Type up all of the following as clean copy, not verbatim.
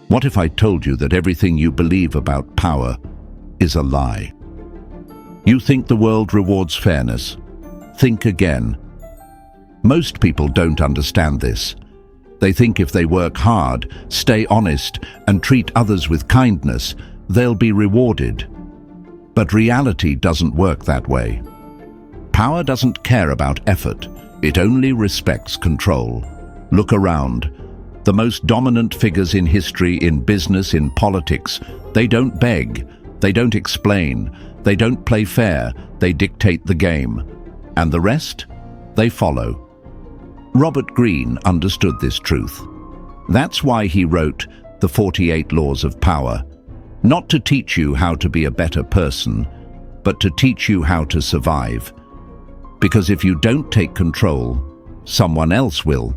What if I told you that everything you believe about power is a lie? You think the world rewards fairness? Think again. Most people don't understand this. They think if they work hard, stay honest, and treat others with kindness, they'll be rewarded. But reality doesn't work that way. Power doesn't care about effort. It only respects control. Look around. The most dominant figures in history, in business, in politics, they don't beg, they don't explain, they don't play fair, they dictate the game. And the rest? They follow. Robert Greene understood this truth. That's why he wrote The 48 Laws of Power. Not to teach you how to be a better person, but to teach you how to survive. Because if you don't take control, someone else will.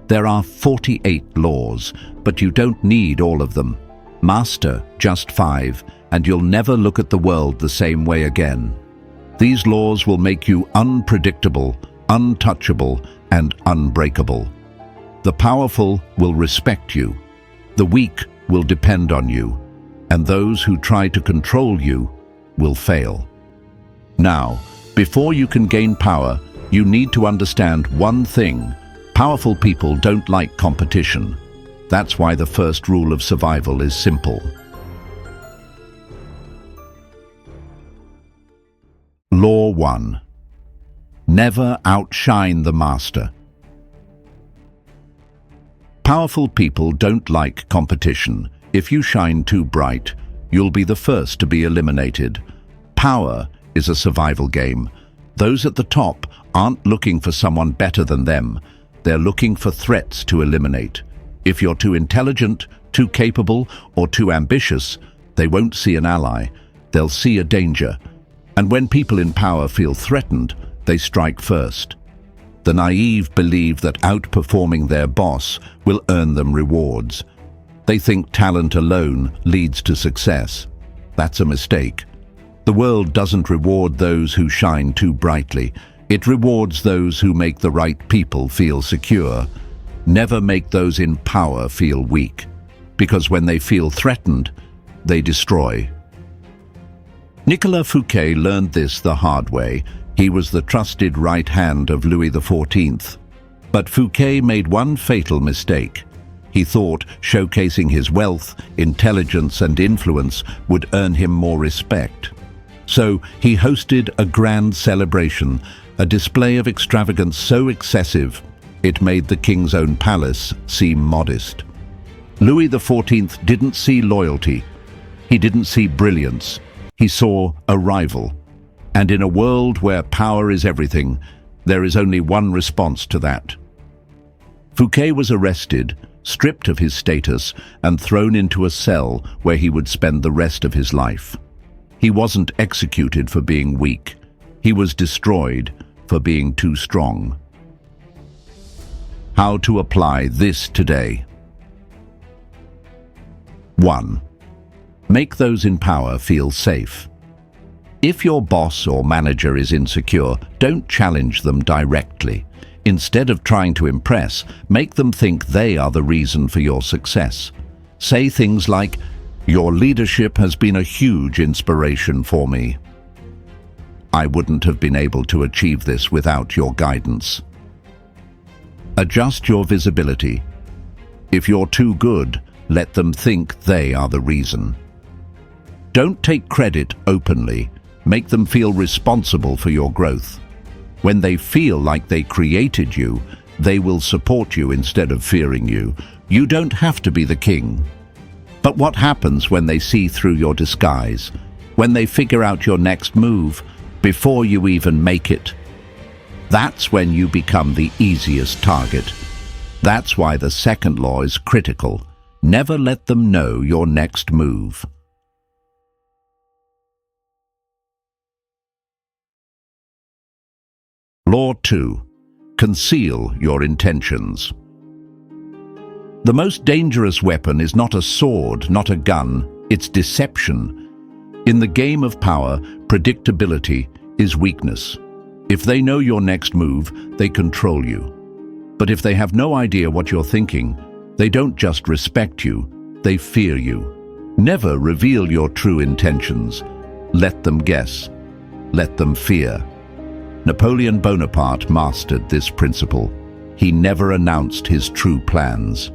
There are 48 laws, but you don't need all of them. Master just 5, and you'll never look at the world the same way again. These laws will make you unpredictable, untouchable, and unbreakable. The powerful will respect you. The weak will depend on you. And those who try to control you will fail. Now, before you can gain power, you need to understand one thing. Powerful people don't like competition. That's why the first rule of survival is simple. Law 1. Never outshine the master. Powerful people don't like competition. If you shine too bright, you'll be the first to be eliminated. Power is a survival game. Those at the top aren't looking for someone better than them. They're looking for threats to eliminate. If you're too intelligent, too capable, or too ambitious, they won't see an ally. They'll see a danger. And when people in power feel threatened, they strike first. The naive believe that outperforming their boss will earn them rewards. They think talent alone leads to success. That's a mistake. The world doesn't reward those who shine too brightly. It rewards those who make the right people feel secure. Never make those in power feel weak, because when they feel threatened, they destroy. Nicolas Fouquet learned this the hard way. He was the trusted right hand of Louis XIV. But Fouquet made one fatal mistake. He thought showcasing his wealth, intelligence, and influence would earn him more respect. So he hosted a grand celebration, a display of extravagance so excessive it made the king's own palace seem modest. Louis XIV didn't see loyalty. He didn't see brilliance. He saw a rival. And in a world where power is everything, there is only one response to that. Fouquet was arrested, stripped of his status, and thrown into a cell where he would spend the rest of his life. He wasn't executed for being weak. He was destroyed for being too strong. How to apply this today. 1. Make those in power feel safe. If your boss or manager is insecure, don't challenge them directly. Instead of trying to impress, make them think they are the reason for your success. Say things like, "Your leadership has been a huge inspiration for me. I wouldn't have been able to achieve this without your guidance." Adjust your visibility. If you're too good, let them think they are the reason. Don't take credit openly. Make them feel responsible for your growth. When they feel like they created you, they will support you instead of fearing you. You don't have to be the king. But what happens when they see through your disguise? When they figure out your next move before you even make it? That's when you become the easiest target. That's why the second law is critical. Never let them know your next move. Law 2. Conceal your intentions. The most dangerous weapon is not a sword, not a gun, it's deception. In the game of power, predictability is weakness. If they know your next move, they control you. But if they have no idea what you're thinking, they don't just respect you, they fear you. Never reveal your true intentions. Let them guess. Let them fear. Napoleon Bonaparte mastered this principle. He never announced his true plans.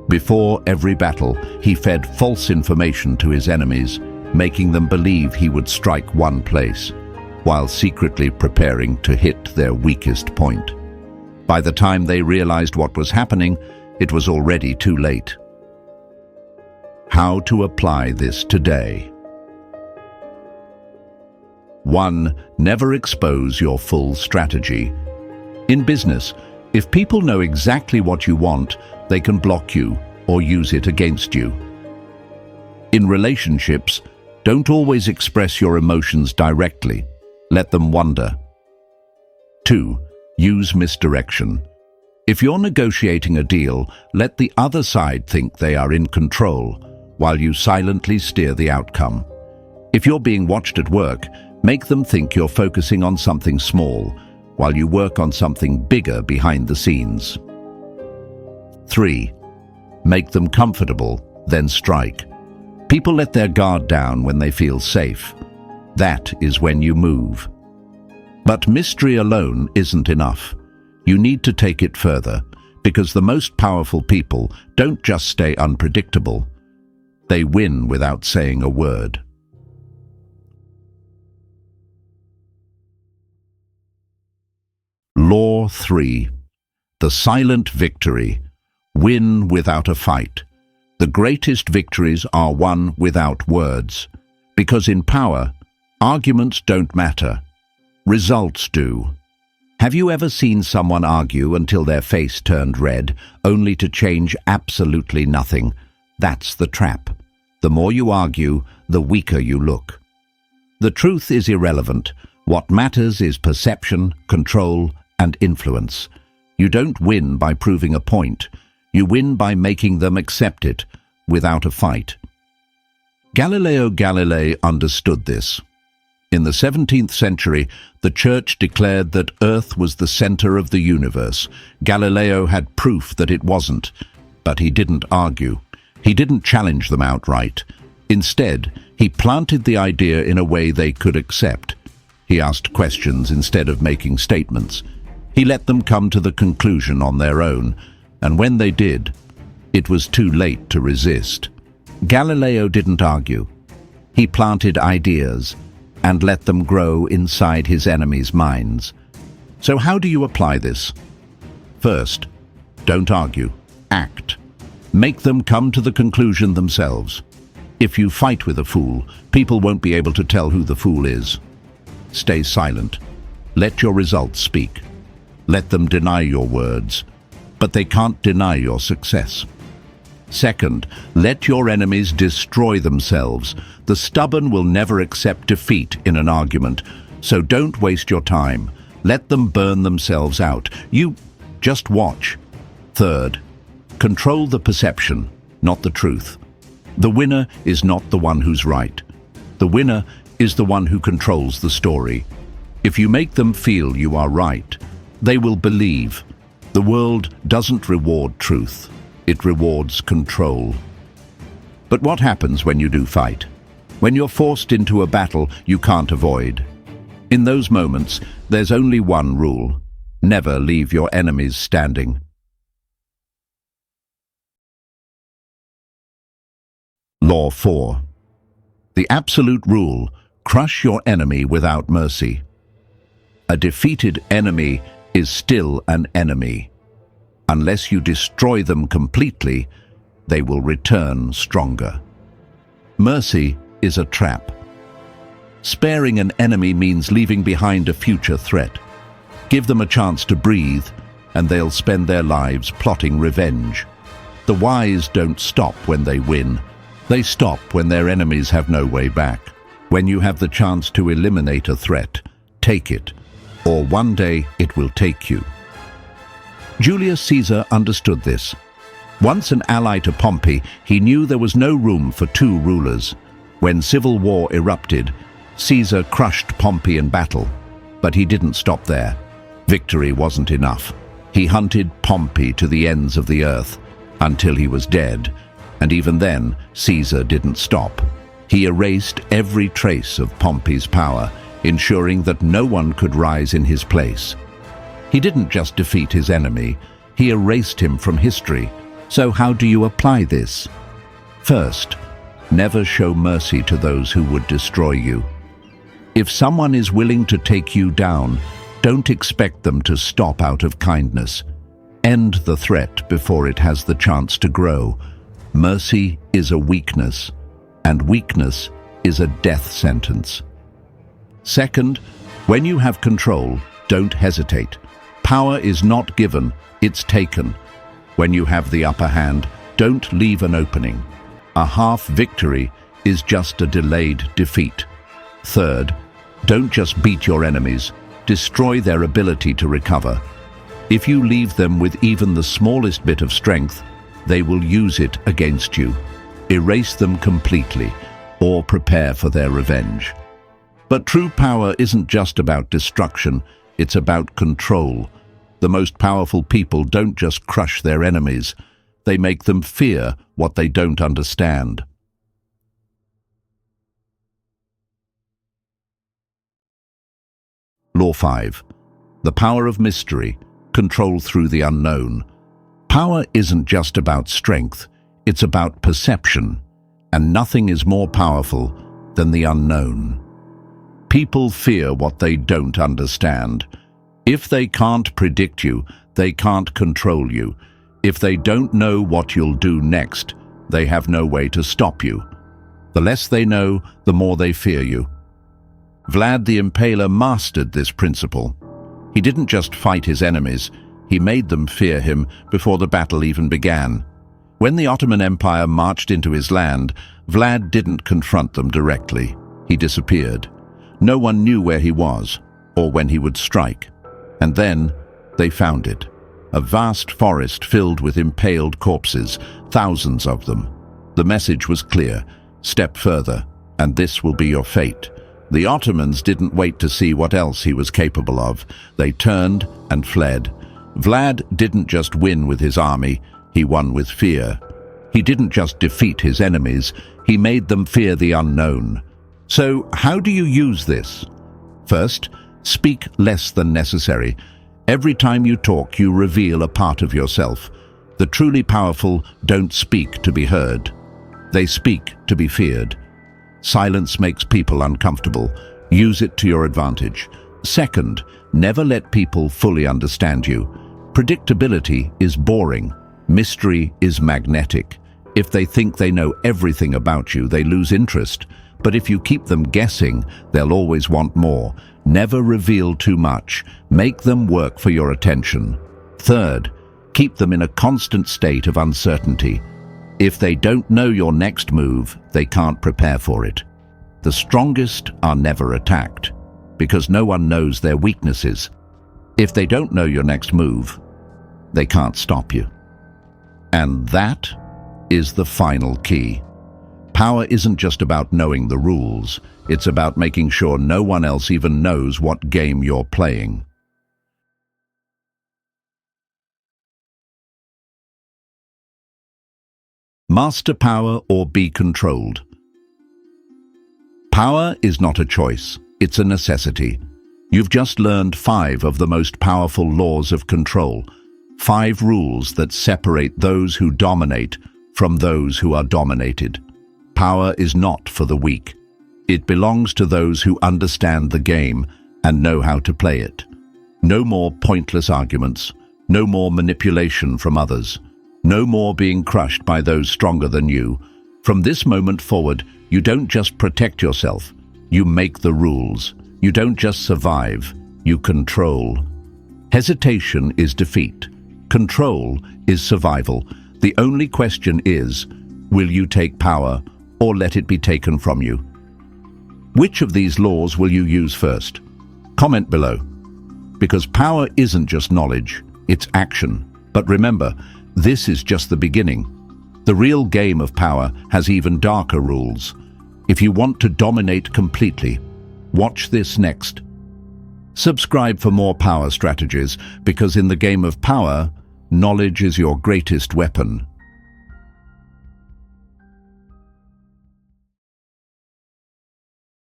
Before every battle, he fed false information to his enemies, making them believe he would strike one place, while secretly preparing to hit their weakest point. By the time they realized what was happening, it was already too late. How to apply this today? 1. Never expose your full strategy. In business, if people know exactly what you want, they can block you or use it against you. In relationships, don't always express your emotions directly. Let them wander. 2. Use misdirection. If you're negotiating a deal, let the other side think they are in control, while you silently steer the outcome. If you're being watched at work, make them think you're focusing on something small, while you work on something bigger behind the scenes. 3. Make them comfortable, then strike. People let their guard down when they feel safe. That is when you move. But mystery alone isn't enough. You need to take it further, because the most powerful people don't just stay unpredictable. They win without saying a word. Law 3. The silent victory. Win without a fight. The greatest victories are won without words, because in power, arguments don't matter. Results do. Have you ever seen someone argue until their face turned red, only to change absolutely nothing? That's the trap. The more you argue, the weaker you look. The truth is irrelevant. What matters is perception, control, and influence. You don't win by proving a point. You win by making them accept it, without a fight. Galileo Galilei understood this. In the 17th century, the Church declared that Earth was the center of the universe. Galileo had proof that it wasn't, but he didn't argue. He didn't challenge them outright. Instead, he planted the idea in a way they could accept. He asked questions instead of making statements. He let them come to the conclusion on their own, and when they did, it was too late to resist. Galileo didn't argue. He planted ideas and let them grow inside his enemies' minds. So how do you apply this? First, don't argue. Act. Make them come to the conclusion themselves. If you fight with a fool, people won't be able to tell who the fool is. Stay silent. Let your results speak. Let them deny your words, but they can't deny your success. Second, let your enemies destroy themselves. The stubborn will never accept defeat in an argument, so don't waste your time. Let them burn themselves out. You just watch. Third, control the perception, not the truth. The winner is not the one who's right. The winner is the one who controls the story. If you make them feel you are right, they will believe. The world doesn't reward truth. It rewards control. But what happens when you do fight? When you're forced into a battle you can't avoid. In those moments, there's only one rule. Never leave your enemies standing. Law 4. The absolute rule: crush your enemy without mercy. A defeated enemy is still an enemy. Unless you destroy them completely, they will return stronger. Mercy is a trap. Sparing an enemy means leaving behind a future threat. Give them a chance to breathe, and they'll spend their lives plotting revenge. The wise don't stop when they win. They stop when their enemies have no way back. When you have the chance to eliminate a threat, take it, or one day it will take you. Julius Caesar understood this. Once an ally to Pompey, he knew there was no room for two rulers. When civil war erupted, Caesar crushed Pompey in battle, but he didn't stop there. Victory wasn't enough. He hunted Pompey to the ends of the earth until he was dead. And even then, Caesar didn't stop. He erased every trace of Pompey's power, ensuring that no one could rise in his place. He didn't just defeat his enemy, he erased him from history. So how do you apply this? First, never show mercy to those who would destroy you. If someone is willing to take you down, don't expect them to stop out of kindness. End the threat before it has the chance to grow. Mercy is a weakness, and weakness is a death sentence. Second, when you have control, don't hesitate. Power is not given, it's taken. When you have the upper hand, don't leave an opening. A half victory is just a delayed defeat. Third, don't just beat your enemies, destroy their ability to recover. If you leave them with even the smallest bit of strength, they will use it against you. Erase them completely, or prepare for their revenge. But true power isn't just about destruction, it's about control. The most powerful people don't just crush their enemies, they make them fear what they don't understand. Law 5. The power of mystery, control through the unknown. Power isn't just about strength, it's about perception, and nothing is more powerful than the unknown. People fear what they don't understand. If they can't predict you, they can't control you. If they don't know what you'll do next, they have no way to stop you. The less they know, the more they fear you. Vlad the Impaler mastered this principle. He didn't just fight his enemies, he made them fear him before the battle even began. When the Ottoman Empire marched into his land, Vlad didn't confront them directly. He disappeared. No one knew where he was, or when he would strike. And then they found it. A vast forest filled with impaled corpses, thousands of them. The message was clear: step further, and this will be your fate. The Ottomans didn't wait to see what else he was capable of. They turned and fled. Vlad didn't just win with his army, he won with fear. He didn't just defeat his enemies, he made them fear the unknown. So how do you use this? First, speak less than necessary. Every time you talk, you reveal a part of yourself. The truly powerful don't speak to be heard. They speak to be feared. Silence makes people uncomfortable. Use it to your advantage. Second, never let people fully understand you. Predictability is boring. Mystery is magnetic. If they think they know everything about you, they lose interest. But if you keep them guessing, they'll always want more. Never reveal too much. Make them work for your attention. Third, keep them in a constant state of uncertainty. If they don't know your next move, they can't prepare for it. The strongest are never attacked, because no one knows their weaknesses. If they don't know your next move, they can't stop you. And that is the final key. Power isn't just about knowing the rules, it's about making sure no one else even knows what game you're playing. Master power or be controlled. Power is not a choice, it's a necessity. You've just learned 5 of the most powerful laws of control, 5 rules that separate those who dominate from those who are dominated. Power is not for the weak. It belongs to those who understand the game and know how to play it. No more pointless arguments, no more manipulation from others. No more being crushed by those stronger than you. From this moment forward, you don't just protect yourself, you make the rules. You don't just survive, you control. Hesitation is defeat. Control is survival. The only question is, will you take power or let it be taken from you? Which of these laws will you use first? Comment below. Because power isn't just knowledge, it's action. But remember, this is just the beginning. The real game of power has even darker rules. If you want to dominate completely, watch this next. Subscribe for more power strategies, because in the game of power, knowledge is your greatest weapon.